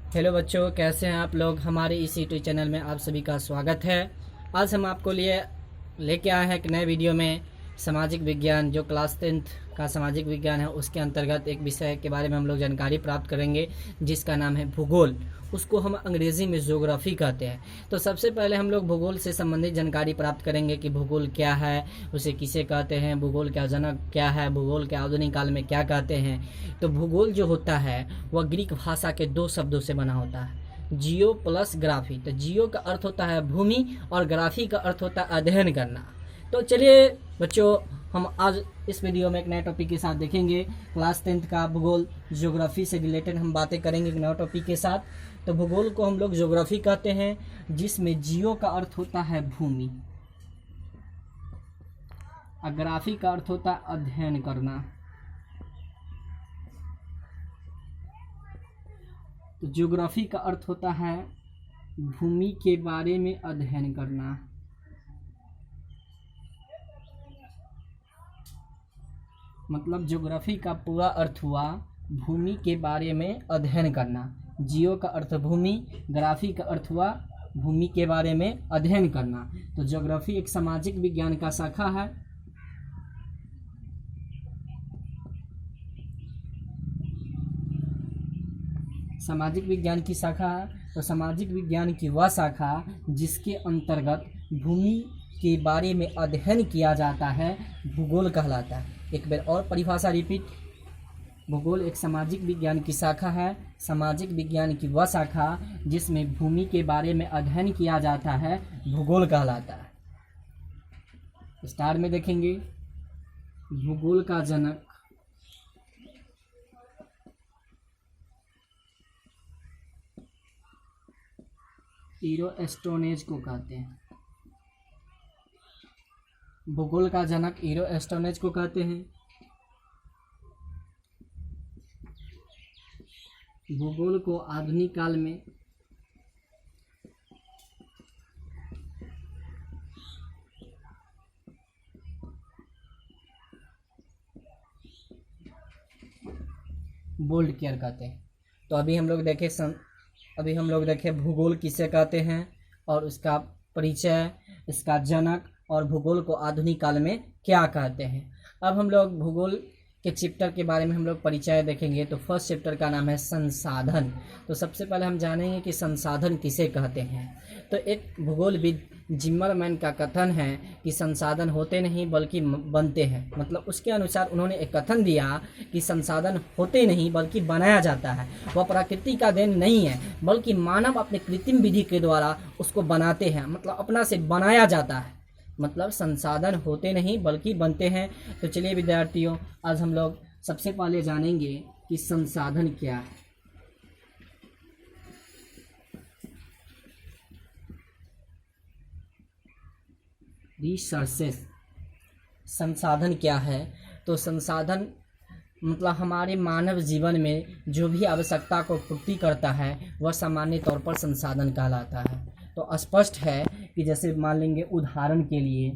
Hello बच्चों, कैसे हैं आप लोग। हमारे इस यूट्यूब चैनल में आप सभी का स्वागत है। आज हम आपको लेके आए हैं एक नए वीडियो में सामाजिक विज्ञान, जो क्लास 10th का सामाजिक विज्ञान है उसके अंतर्गत एक विषय के बारे में हम लोग जानकारी प्राप्त करेंगे जिसका नाम है भूगोल। उसको हम अंग्रेज़ी में ज्योग्राफी कहते हैं। तो सबसे पहले हम लोग भूगोल से संबंधित जानकारी प्राप्त करेंगे कि भूगोल क्या है, उसे किसे कहते हैं, भूगोल का जनक क्या है, भूगोल के आधुनिक काल में क्या कहते हैं। तो भूगोल जो होता है वह ग्रीक भाषा के 2 शब्दों से बना होता है, जियो प्लस ग्राफी। तो जियो का अर्थ होता है भूमि और ग्राफी का अर्थ होता है अध्ययन करना। तो चलिए बच्चों, हम आज इस वीडियो में एक नए टॉपिक के साथ देखेंगे क्लास 10th का भूगोल। ज्योग्राफी से रिलेटेड हम बातें करेंगे एक नए टॉपिक के साथ। तो भूगोल को हम लोग ज्योग्राफी कहते हैं, जिसमें जियो का अर्थ होता है भूमि और ग्राफी का अर्थ होता है अध्ययन करना। तो ज्योग्राफी का अर्थ होता है भूमि के बारे में अध्ययन करना। मतलब ज्योग्राफी का पूरा अर्थ हुआ भूमि के बारे में अध्ययन करना। जियो का अर्थ भूमि, ग्राफी का अर्थ हुआ भूमि के बारे में अध्ययन करना। तो ज्योग्राफी एक सामाजिक विज्ञान का शाखा है। सामाजिक विज्ञान की शाखा है। तो सामाजिक विज्ञान की वह शाखा जिसके अंतर्गत भूमि के बारे में अध्ययन किया जाता है भूगोल कहलाता है। एक बार और परिभाषा रिपीट। भूगोल एक सामाजिक विज्ञान की शाखा है। सामाजिक विज्ञान की वह शाखा जिसमें भूमि के बारे में अध्ययन किया जाता है भूगोल कहलाता है। स्टार में देखेंगे भूगोल का जनक इरोस्टोनेज को कहते हैं। भूगोल का जनक इरोस्टोनेज को कहते हैं। भूगोल को आधुनिक काल में बोल्ड केयर कहते हैं। तो अभी हम लोग देखे भूगोल किसे कहते हैं और उसका परिचय, इसका जनक और भूगोल को आधुनिक काल में क्या कहते हैं। अब हम लोग भूगोल के चैप्टर के बारे में हम लोग परिचय देखेंगे। तो फर्स्ट चैप्टर का नाम है संसाधन। तो सबसे पहले हम जानेंगे कि संसाधन किसे कहते हैं। तो एक भूगोलविद जिम्मरमैन का कथन है कि संसाधन होते नहीं बल्कि बनते हैं। मतलब उसके अनुसार उन्होंने एक कथन दिया कि संसाधन होते नहीं बल्कि बनाया जाता है। वह प्रकृति का देन नहीं है बल्कि मानव अपने कृत्रिम विधि के द्वारा उसको बनाते हैं। मतलब अपना से बनाया जाता है। मतलब संसाधन होते नहीं बल्कि बनते हैं। तो चलिए विद्यार्थियों, आज हम लोग सबसे पहले जानेंगे कि संसाधन क्या है। रिसोर्सेस, संसाधन क्या है। तो संसाधन मतलब हमारे मानव जीवन में जो भी आवश्यकता को पूर्ति करता है वह सामान्य तौर पर संसाधन कहलाता है। तो स्पष्ट है कि जैसे मान लेंगे उदाहरण के लिए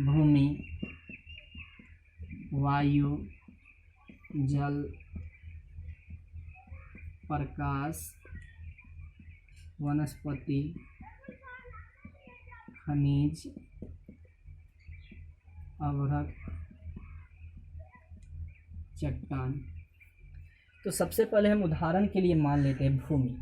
भूमि, वायु, जल, प्रकाश, वनस्पति, खनिज, अवरक, चट्टान। तो सबसे पहले हम उदाहरण के लिए मान लेते हैं भूमि।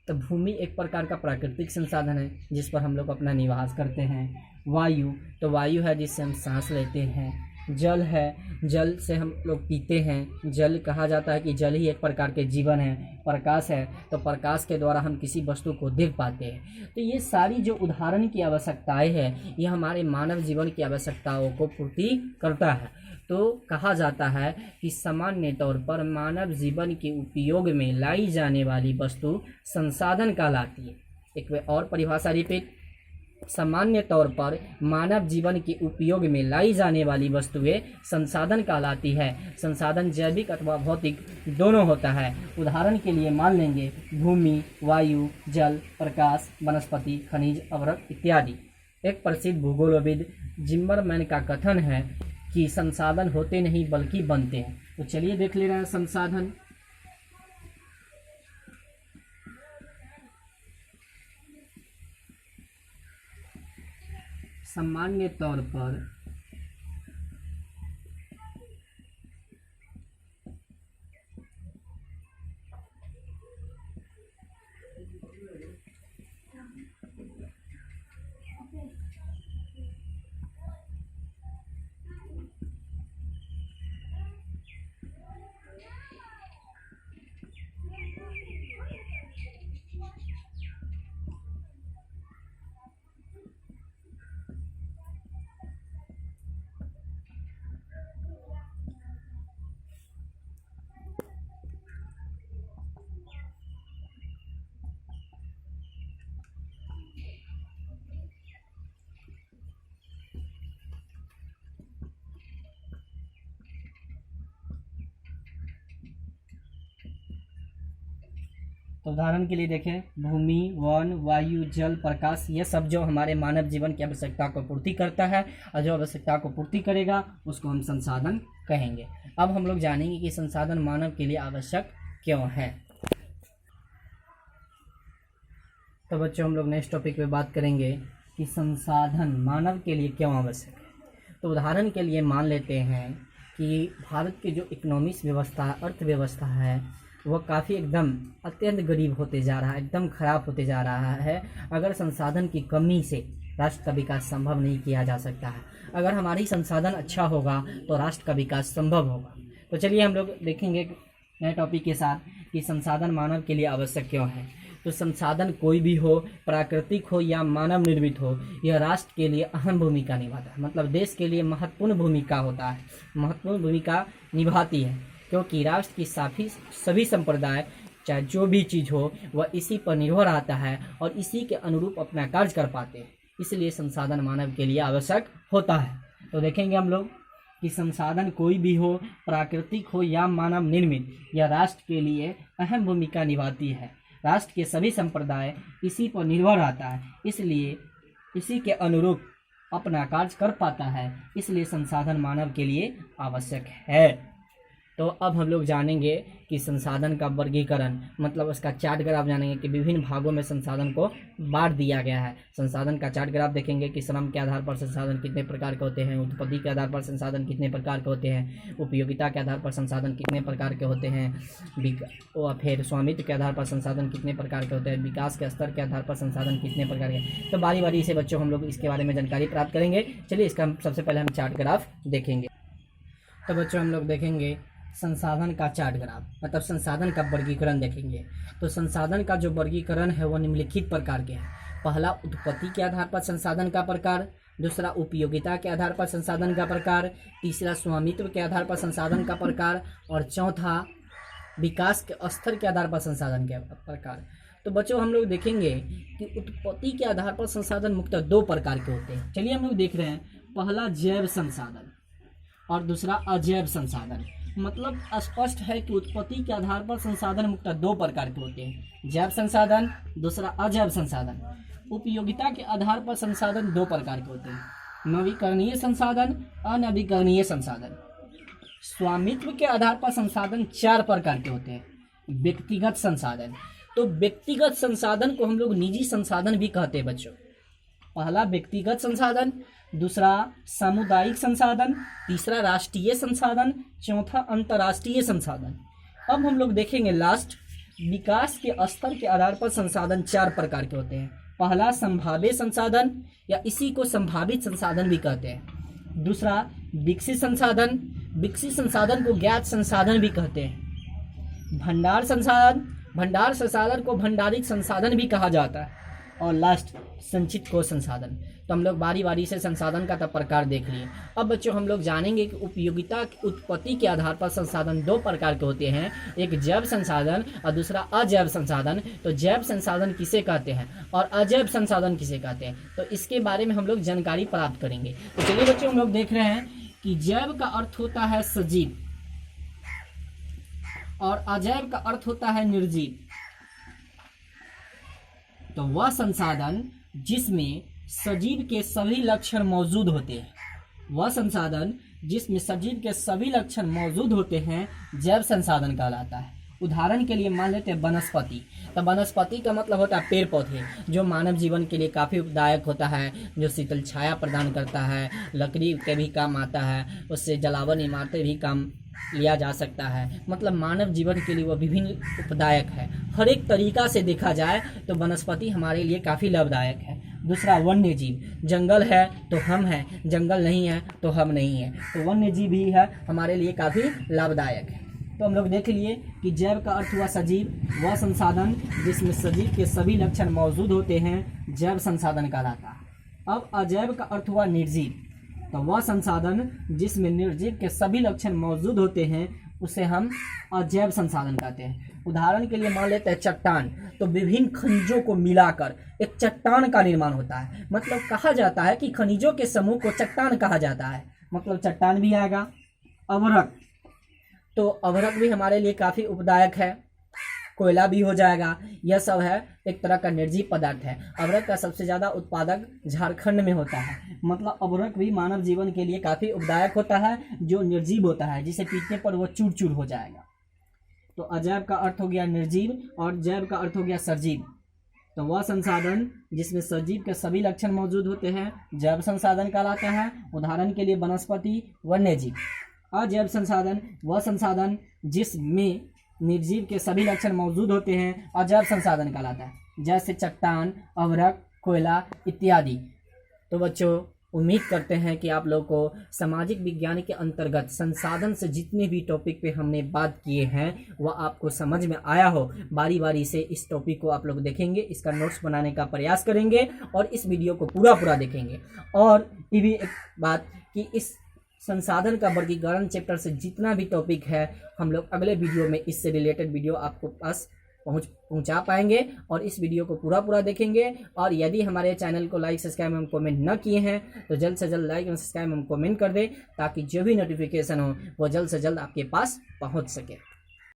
तो भूमि एक प्रकार का प्राकृतिक संसाधन है जिस पर हम लोग अपना निवास करते हैं। वायु, तो वायु है जिससे हम सांस लेते हैं। जल है, जल से हम लोग पीते हैं। जल कहा जाता है कि जल ही एक प्रकार के जीवन है। प्रकाश है, तो प्रकाश के द्वारा हम किसी वस्तु को देख पाते हैं। तो ये सारी जो उदाहरण की आवश्यकताएं हैं ये हमारे मानव जीवन की आवश्यकताओं को पूर्ति करता है। तो कहा जाता है कि सामान्य तौर पर मानव जीवन के उपयोग में लाई जाने वाली वस्तु संसाधन कहलाती है। एक और परिभाषा रिपीट। सामान्य तौर पर मानव जीवन के उपयोग में लाई जाने वाली वस्तुएं संसाधन कहलाती है। संसाधन जैविक अथवा भौतिक दोनों होता है। उदाहरण के लिए मान लेंगे भूमि, वायु, जल, प्रकाश, वनस्पति, खनिज, अवरक इत्यादि। एक प्रसिद्ध भूगोलविद जिम्मरमैन का कथन है कि संसाधन होते नहीं बल्कि बनते हैं। तो चलिए देख ले रहे हैं संसाधन। सामान्य तौर पर तो उदाहरण के लिए देखें, भूमि, वन, वायु, जल, प्रकाश, ये सब जो हमारे मानव जीवन की आवश्यकता को पूर्ति करता है और जो आवश्यकता को पूर्ति करेगा उसको हम संसाधन कहेंगे। अब हम लोग जानेंगे कि संसाधन मानव के लिए आवश्यक क्यों है। तो बच्चों हम लोग नेक्स्ट टॉपिक पे बात करेंगे कि संसाधन मानव के लिए क्यों आवश्यक है। तो उदाहरण के लिए मान लेते हैं कि भारत की जो इकोनॉमिक्स व्यवस्था, अर्थव्यवस्था है, वह काफ़ी एकदम अत्यंत गरीब होते जा रहा है, एकदम खराब होते जा रहा है। अगर संसाधन की कमी से राष्ट्र का विकास संभव नहीं किया जा सकता है। अगर हमारी संसाधन अच्छा होगा तो राष्ट्र का विकास संभव होगा। तो चलिए हम लोग देखेंगे नए टॉपिक के साथ कि संसाधन मानव के लिए आवश्यक क्यों है। तो संसाधन कोई भी हो, प्राकृतिक हो या मानव निर्मित हो, यह राष्ट्र के लिए अहम भूमिका निभाता है। मतलब देश के लिए महत्वपूर्ण भूमिका होता है, महत्वपूर्ण भूमिका निभाती है, क्योंकि राष्ट्र की सभी संप्रदाय, चाहे जो भी चीज़ हो, वह इसी पर निर्भर आता है और इसी के अनुरूप अपना कार्य कर पाते हैं। इसलिए संसाधन मानव के लिए आवश्यक होता है। तो देखेंगे हम लोग कि संसाधन कोई भी हो, प्राकृतिक हो या मानव निर्मित, यह राष्ट्र के लिए अहम भूमिका निभाती है। राष्ट्र के सभी संप्रदाय इसी पर निर्भर आता है, इसलिए इसी के अनुरूप अपना कार्य कर पाता है। इसलिए संसाधन मानव के लिए आवश्यक है। तो अब हम लोग जानेंगे कि संसाधन का वर्गीकरण, मतलब उसका चार्ट ग्राफ जानेंगे कि विभिन्न भागों में संसाधन को बांट दिया गया है। संसाधन का चार्ट ग्राफ देखेंगे कि श्रम के आधार पर संसाधन कितने प्रकार के होते हैं, उत्पत्ति के आधार पर संसाधन कितने प्रकार के होते हैं, उपयोगिता के आधार पर संसाधन कितने प्रकार के होते हैं, और फिर स्वामित्व के आधार पर संसाधन कितने प्रकार के होते हैं, विकास के स्तर के आधार पर संसाधन कितने प्रकार के। तो बारी बारी से बच्चों हम लोग इसके बारे में जानकारी प्राप्त करेंगे। चलिए इसका सबसे पहले हम चार्ट ग्राफ देखेंगे। तो बच्चों हम लोग देखेंगे संसाधन का चार्ट ग्राफ, मतलब संसाधन का वर्गीकरण देखेंगे। तो संसाधन का जो वर्गीकरण है वो निम्नलिखित प्रकार के हैं। पहला, उत्पत्ति के आधार पर संसाधन का प्रकार। दूसरा, उपयोगिता के आधार पर संसाधन का प्रकार। तीसरा, स्वामित्व के आधार पर संसाधन का प्रकार। और चौथा, विकास के स्तर के आधार पर संसाधन के प्रकार। तो बच्चों हम लोग देखेंगे कि उत्पत्ति के आधार पर संसाधन मुख्यतः दो प्रकार के होते हैं। चलिए हम लोग देख रहे हैं, पहला जैव संसाधन और दूसरा अजैव संसाधन। मतलब स्पष्ट है कि उत्पत्ति के आधार पर संसाधन मुख्यतः दो प्रकार के होते हैं, जैव संसाधन, दूसरा अजैव संसाधन। उपयोगिता के आधार पर संसाधन दो प्रकार के होते हैं, नवीकरणीय संसाधन, अनवीकरणीय संसाधन। स्वामित्व के आधार पर संसाधन चार प्रकार के होते हैं। व्यक्तिगत संसाधन, तो व्यक्तिगत संसाधन को हम लोग निजी संसाधन भी कहते हैं बच्चों। पहला व्यक्तिगत संसाधन, दूसरा सामुदायिक संसाधन, तीसरा राष्ट्रीय संसाधन, चौथा अंतर्राष्ट्रीय संसाधन। अब हम लोग देखेंगे लास्ट, विकास के स्तर के आधार पर संसाधन चार प्रकार के होते हैं। पहला संभाव्य संसाधन या इसी को संभावित संसाधन भी कहते हैं। दूसरा विकसित संसाधन, विकसित संसाधन को ज्ञात संसाधन भी कहते हैं। भंडार संसाधन, भंडार संसाधन को भंडारित संसाधन भी कहा जाता है। और लास्ट संचित कोश संसाधन। तो हम लोग बारी बारी से संसाधन का प्रकार देख लिए। अब बच्चों हम लोग जानेंगे कि उपयोगिता की उत्पत्ति के आधार पर संसाधन दो प्रकार के होते हैं, एक जैव संसाधन और दूसरा अजैव संसाधन। तो जैव संसाधन किसे कहते हैं और अजैव संसाधन किसे कहते हैं, तो इसके बारे में हम लोग जानकारी प्राप्त करेंगे। तो चलिए बच्चों हम लोग देख रहे हैं कि जैव का अर्थ होता है सजीव और अजैव का अर्थ होता है निर्जीव। तो वह संसाधन जिसमें सजीव के सभी लक्षण मौजूद होते हैं, वह संसाधन जिसमें सजीव के सभी लक्षण मौजूद होते हैं जैव संसाधन कहलाता है। उदाहरण के लिए मान लेते हैं वनस्पति। तो वनस्पति का मतलब होता है पेड़ पौधे, जो मानव जीवन के लिए काफ़ी उपदायक होता है, जो शीतल छाया प्रदान करता है, लकड़ी के भी काम आता है, उससे जलावन इमारतें भी काम लिया जा सकता है। मतलब मानव जीवन के लिए वह विभिन्न उपदायक है। हर एक तरीका से देखा जाए तो वनस्पति हमारे लिए काफ़ी लाभदायक है। दूसरा वन्य जीव। जंगल है तो हम हैं, जंगल नहीं है तो हम नहीं हैं। तो वन्य जीव भी है हमारे लिए काफ़ी लाभदायक है। तो हम लोग देख लिए कि जैव का अर्थ हुआ सजीव, वह संसाधन जिसमें सजीव के सभी लक्षण मौजूद होते हैं जैव संसाधन कहलाता है। अब अजैव का अर्थ हुआ निर्जीव। तो वह संसाधन जिसमें निर्जीव के सभी लक्षण मौजूद होते हैं उसे हम अजैव संसाधन कहते हैं। उदाहरण के लिए मान लेते हैं चट्टान। तो विभिन्न खनिजों को मिलाकर एक चट्टान का निर्माण होता है। मतलब कहा जाता है कि खनिजों के समूह को चट्टान कहा जाता है। मतलब चट्टान भी आएगा। अवरक, तो अवरक भी हमारे लिए काफ़ी उपदायक है। कोयला भी हो जाएगा। यह सब है एक तरह का निर्जीव पदार्थ है। अवरक का सबसे ज़्यादा उत्पादक झारखंड में होता है। मतलब अवरक भी मानव जीवन के लिए काफ़ी उपदायक होता है, जो निर्जीव होता है, जिसे पीटने पर वो चूर चूर हो जाएगा। तो अजैव का अर्थ हो गया निर्जीव और जैव का अर्थ हो गया सजीव। तो वह संसाधन जिसमें सजीव के सभी लक्षण मौजूद होते हैं जैव संसाधन कहलाता है। उदाहरण के लिए वनस्पति, वन्यजीव। अजैव संसाधन वह संसाधन जिसमें निर्जीव के सभी लक्षण मौजूद होते हैं अजैव संसाधन कहलाता है, जैसे चट्टान, अवरक, कोयला इत्यादि। तो बच्चों, उम्मीद करते हैं कि आप लोगों को सामाजिक विज्ञान के अंतर्गत संसाधन से जितने भी टॉपिक पे हमने बात किए हैं वह आपको समझ में आया हो। बारी बारी से इस टॉपिक को आप लोग देखेंगे, इसका नोट्स बनाने का प्रयास करेंगे और इस वीडियो को पूरा देखेंगे। और ये भी एक बात कि इस संसाधन का वर्गीकरण चैप्टर से जितना भी टॉपिक है हम लोग अगले वीडियो में इससे रिलेटेड वीडियो आपको पास पहुंचा पाएंगे और इस वीडियो को पूरा देखेंगे। और यदि हमारे चैनल को लाइक, सब्सक्राइब एवं कमेंट न किए हैं तो जल्द से जल्द लाइक एवं सब्सक्राइब एवं कमेंट कर दें, ताकि जो भी नोटिफिकेशन हो वो जल्द से जल्द आपके पास पहुंच सके।